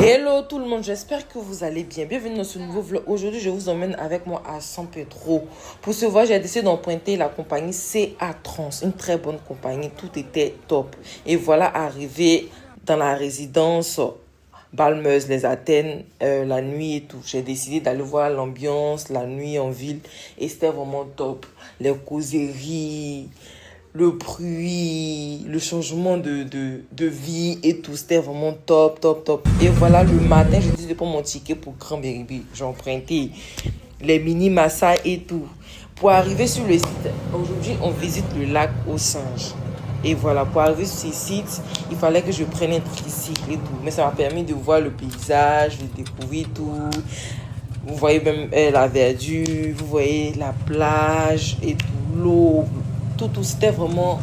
Hello tout le monde, j'espère que vous allez bien. Bienvenue dans ce nouveau vlog. Aujourd'hui, je vous emmène avec moi à San Pedro. Pour ce voyage, j'ai décidé d'emprunter la compagnie CA Trans, une très bonne compagnie. Tout était top. Et voilà, arrivé dans la résidence Balmeuse, les Athènes, la nuit et tout. J'ai décidé d'aller voir l'ambiance, la nuit en ville. Et c'était vraiment top. Les causeries, le bruit, le changement de vie et tout, c'était vraiment top, top, top. Et voilà, le matin, j'ai décidé de prendre mon ticket pour Grand Beribi. J'ai emprunté les mini Massa et tout. Pour arriver sur le site, aujourd'hui, on visite le lac aux singes. Et voilà, pour arriver sur ce site, il fallait que je prenne un tricycle et tout. Mais ça m'a permis de voir le paysage, de découvrir tout. Vous voyez même la verdure, vous voyez la plage et tout, l'eau. Tout, c'était vraiment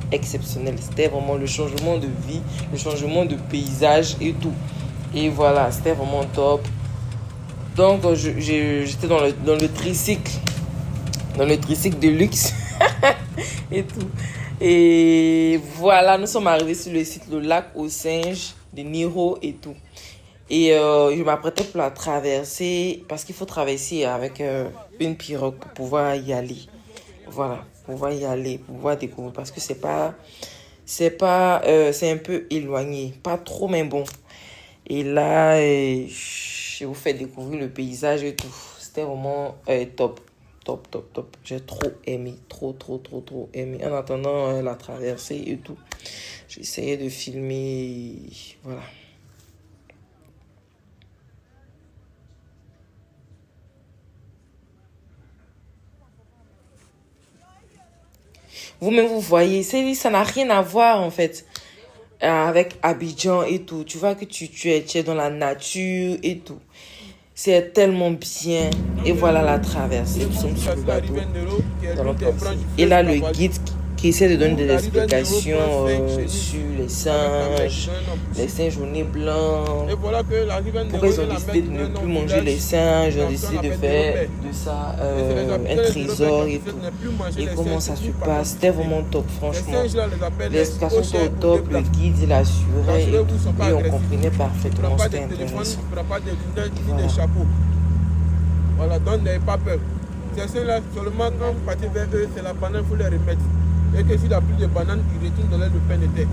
exceptionnel. C'était vraiment le changement de vie, le changement de paysage et tout. Et voilà, c'était vraiment top. Donc, j'étais dans le tricycle de luxe et tout. Et voilà, nous sommes arrivés sur le site, le lac aux singes de Niro et tout. Et je m'apprêtais pour la traverser parce qu'il faut traverser avec une pirogue pour pouvoir y aller. Voilà, pour pouvoir y aller, pour pouvoir découvrir parce que c'est un peu éloigné, pas trop mais bon. Et là, je vous fais découvrir le paysage et tout. C'était vraiment top. Top, top, top. J'ai trop aimé. Trop aimé. En attendant la traversée et tout, j'essayais de filmer. Voilà. Vous-même, vous voyez, ça n'a rien à voir en fait avec Abidjan et tout. Tu vois que tu es dans la nature et tout. C'est tellement bien. Et voilà la traversée. Nous sommes sur le bateau. Dans notre partie. Et là, le guide qui essaie de donner des explications sur les singes au nez blanc. Pourquoi ils ont décidé de ne plus manger les singes. Ils ont décidé de faire de ça un trésor et tout. Et comment ça se passe. C'était vraiment top, franchement. Les explications étaient top. Le guide, il assurait et tout. Et on comprenait parfaitement. C'était intéressant. Voilà, donc n'ayez pas peur. C'est ceux-là, seulement quand vous partez vers eux, c'est la banane, il faut les remettre. Et que s'il n'y a plus de bananes, ils retournent dans le pain de terre.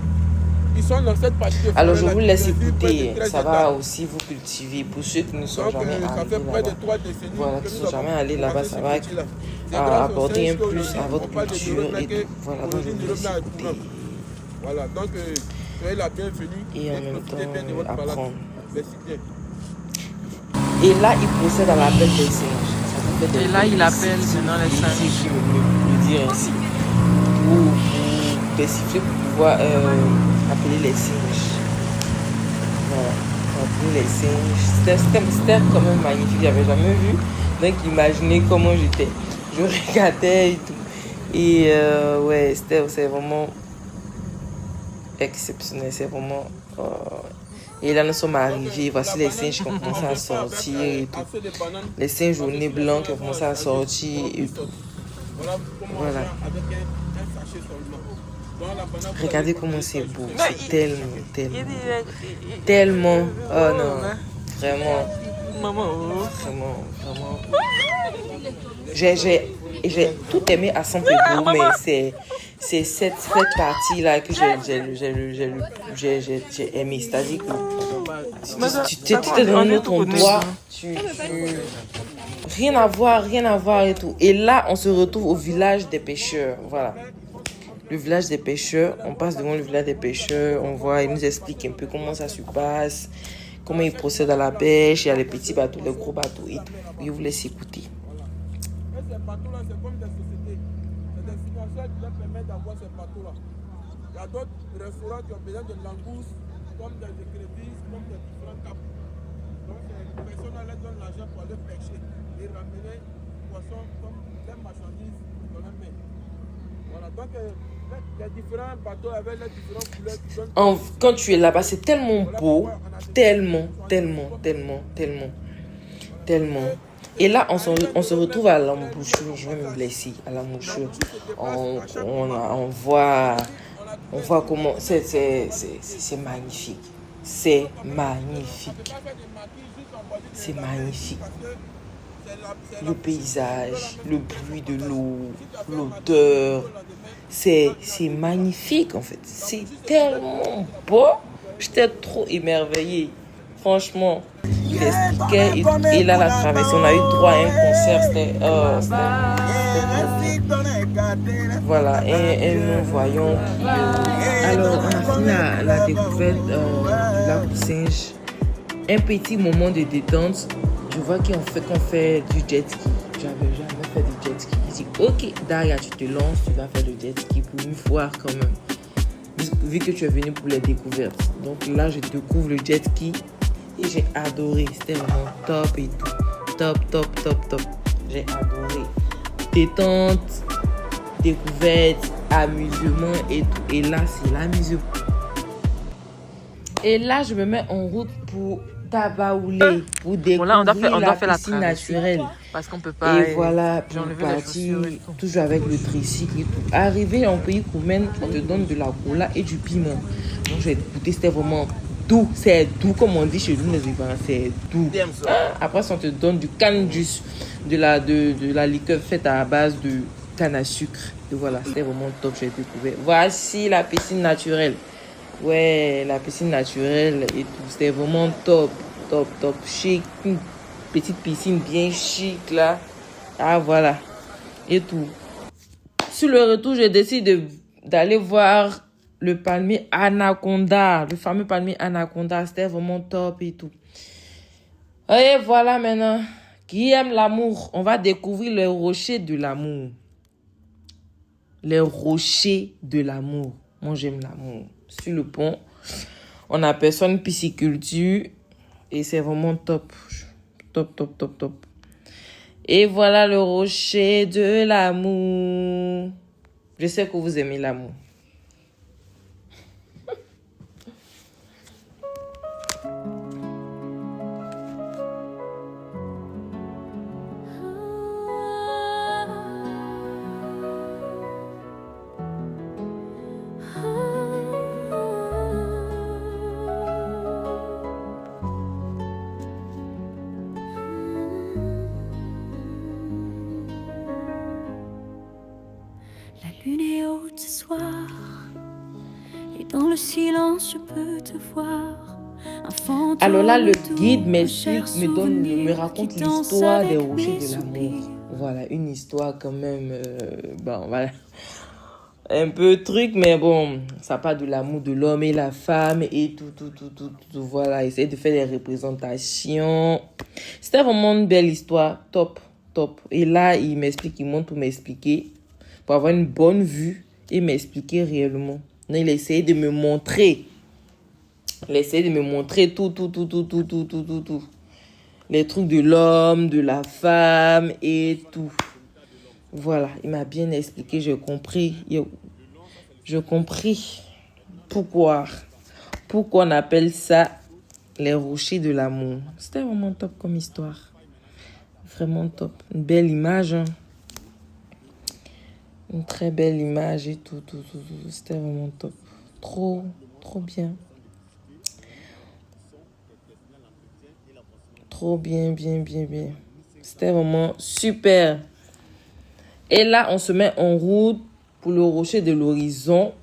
Ils sont dans cette partie de alors je vous laisse écouter, ça va aussi vous cultiver. Pour ceux qui ne sont jamais allés là-bas, voilà, qui ne sont jamais allés là-bas, ça va apporter un plus à votre culture et tout. Voilà, donc je vous laisse écouter. Voilà, donc soyez la bienvenue. Et en même temps, apprendre. Et là, il procède à l'appel des singes. Et là, il appelle maintenant les singes. Si je peux le dire ainsi. Pour déchiffrer, pour pouvoir appeler les singes. Voilà, appeler les singes. C'était quand même magnifique, j'avais jamais vu. Donc, imaginez comment j'étais. Je regardais et tout. Et ouais, c'est vraiment exceptionnel. C'est vraiment... Et là, nous sommes arrivés. Voici les singes qui ont commencé à sortir et tout. Les singes au nez blanc qui ont commencé à sortir et tout. Voilà. Regardez comment c'est beau. C'est tellement. Oh non. Vraiment. J'ai tout aimé à San Pedro, mais c'est cette partie-là que j'ai aimé. C'est-à-dire que tu es dans un autre endroit, rien à voir et tout. Et là, on se retrouve au village des pêcheurs. Voilà. Le village des pêcheurs, on passe devant le village des pêcheurs, on voit, ils nous expliquent un peu comment ça se passe, comment ils procèdent à la pêche, il y a les petits bateaux, les gros bateaux et tout. Je vous laisse écouter. Ces bateaux-là, c'est comme des sociétés. C'est des financiers qui leur permettent d'avoir ces bateaux-là. Il y a d'autres restaurants qui ont besoin de langoustes, comme des écrevisses, comme des différents capes. Donc, ces personnes-là leur donnent l'argent pour aller pêcher et ramener les poissons comme les marchandises dans la mer. Voilà, donc les différents bateaux avec les différentes couleurs. Quand tu es là-bas, c'est tellement beau, tellement. Et là, on se retrouve à l'embouchure. Je vais me blesser à l'embouchure. On voit comment c'est magnifique. C'est magnifique. C'est magnifique. Le paysage, le bruit de l'eau, l'odeur. C'est magnifique en fait. C'est tellement beau. J'étais trop émerveillée. Franchement, il expliquait et là, la traversée, on a eu droit à un concert. C'était voilà, et nous voyons. Alors, on a fini la découverte du lac du singe. Un petit moment de détente. Je vois qu'on fait du jet ski. J'avais jamais fait du jet ski. Je dis, ok, Daria, tu te lances, tu vas faire du jet ski pour une fois quand même. Vu que tu es venu pour les découvertes. Donc là, je découvre le jet ski et j'ai adoré. C'était vraiment top et tout. Top. J'ai adoré. Détente, découverte, amusement et tout. Et là, c'est l'amusement. Et là, je me mets en route pour Tabaoulé, pour découvrir la piscine naturelle. Parce qu'on peut pas. Et voilà, pour partir, toujours avec le tricycle et tout. Arrivé en pays Koumen, on te donne de la cola et du piment. Donc j'ai goûté, c'était vraiment doux. C'est doux, comme on dit chez nous les Ivoiriens, c'est doux. Après, on te donne du canne juice, de la liqueur faite à base de canne à sucre. Et voilà, c'était vraiment top, j'ai découvert. Voici la piscine naturelle. Ouais, la piscine naturelle et tout, c'était vraiment top, chic, une petite piscine bien chic là, ah voilà, et tout. Sur le retour, j'ai décidé d'aller voir le palmier Anaconda, le fameux palmier Anaconda, c'était vraiment top et tout. Et voilà maintenant, qui aime l'amour, on va découvrir les rochers de l'amour. Les rochers de l'amour, moi j'aime l'amour. Sur le pont, on aperçoit une pisciculture et c'est vraiment top. Et voilà le rocher de l'amour. Je sais que vous aimez l'amour. Ce soir, et dans le silence je peux te voir. Alors là, le guide me raconte l'histoire des rochers de l'amour. Voilà, une histoire quand même, bon, voilà, un peu truc, mais bon, ça parle de l'amour de l'homme et la femme et tout, voilà, essayer de faire des représentations. C'était vraiment une belle histoire, top. Et là, il monte pour m'expliquer, pour avoir une bonne vue et m'expliquer réellement. Il essayait de me montrer. Tout. Les trucs de l'homme, de la femme et tout. Voilà, il m'a bien expliqué, j'ai compris. J'ai compris pourquoi on appelle ça les rochers de l'amour. C'était vraiment top comme histoire. Vraiment top. Une belle image, hein. Une très belle image et tout. C'était vraiment top. Trop bien. Trop bien. C'était vraiment super. Et là, on se met en route pour le rocher de l'horizon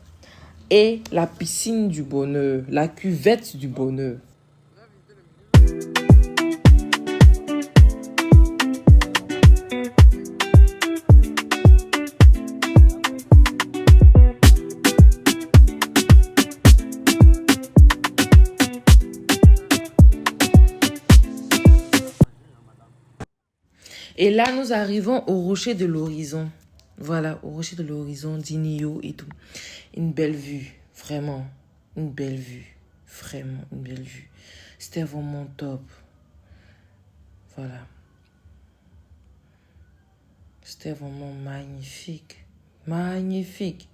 et la piscine du bonheur, la cuvette du bonheur. Et là, nous arrivons au rocher de l'horizon. Voilà, au rocher de l'horizon d'Inio et tout. Une belle vue, vraiment. Une belle vue. C'était vraiment top. Voilà. C'était vraiment magnifique. Magnifique.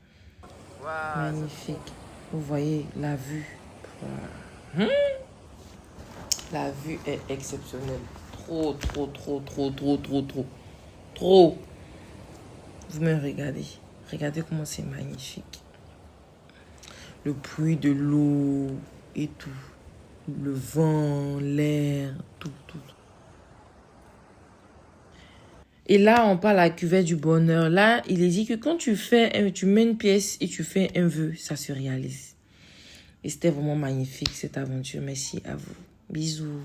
Vous voyez la vue. Voilà. La vue est exceptionnelle. Trop. Vous me regardez. Regardez comment c'est magnifique. Le bruit de l'eau et tout. le vent, l'air, tout. Et là, on parle à la cuvette du bonheur. Là, il est dit que quand tu mets une pièce et tu fais un vœu, ça se réalise. Et c'était vraiment magnifique, cette aventure. Merci à vous. Bisous.